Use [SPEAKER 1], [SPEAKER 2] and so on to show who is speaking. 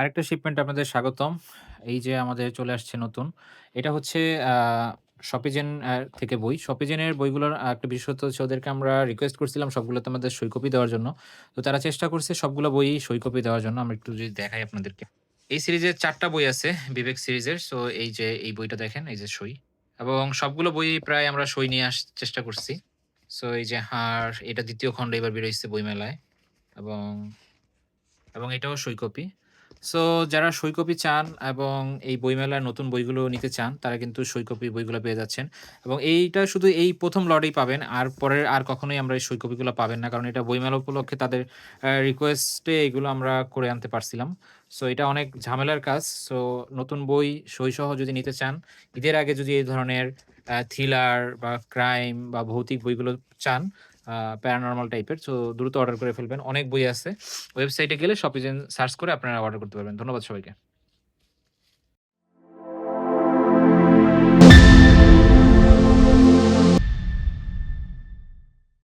[SPEAKER 1] আরেকটা শিপমেন্ট আপনাদের স্বাগতম। এই যে আমাদের চলে আসছে নতুন। এটা হচ্ছে আ শপিজেন থেকে বই। শপিজেনের বইগুলোর একটা বিশেষত্ব হচ্ছে ওদেরকে আমরা রিকোয়েস্ট করছিলাম সবগুলোতে আমাদের সই কপি দেওয়ার জন্য। তো তারা চেষ্টা করছে সবগুলো বইই সই কপি দেওয়ার জন্য। আমরা একটু যদি দেখাই আপনাদেরকে। এই সিরিজের ৪ টা বই আছে বিবেক সিরিজের। সো এই যে এই বইটা দেখেন, এই যে সই। এবং সবগুলো বই প্রায় আমরা সই নিয়ে চেষ্টা করছি। সো এই যে হাড়, এটা ২য় খন্ড এবার বের হইছে বইমেলায়। এবং এটাও সইকপি। সো যারা সইকপি চান এবং এই বইমেলার নতুন বইগুলো নিতে চান, তারা কিন্তু সইকপি বইগুলো পেয়ে যাচ্ছেন। এবং এইটা শুধু এই ১ম লটেই পাবেন। আর পরের আর কখনোই আমরা এই সইকপিগুলো পাবেন না। কারণ এটা বইমেলা উপলক্ষে তাদের রিকোয়েস্টে এগুলো আমরা করে আনতে পারছিলাম। সো এটা অনেক ঝামেলার কাজ। সো নতুন বই সইসহ যদি নিতে চান, ঈদের আগে যদি এই ধরনের থ্রিলার বা ক্রাইম বা ভৌতিক বইগুলো চান, আ প্যারানরমাল টাইপের, সো দ্রুত অর্ডার করে ফেলবেন। অনেক বই আছে। ওয়েবসাইটে গেলে শপিজেন সার্চ করে আপনারা অর্ডার করতে পারবেন। ধন্যবাদ সবাইকে।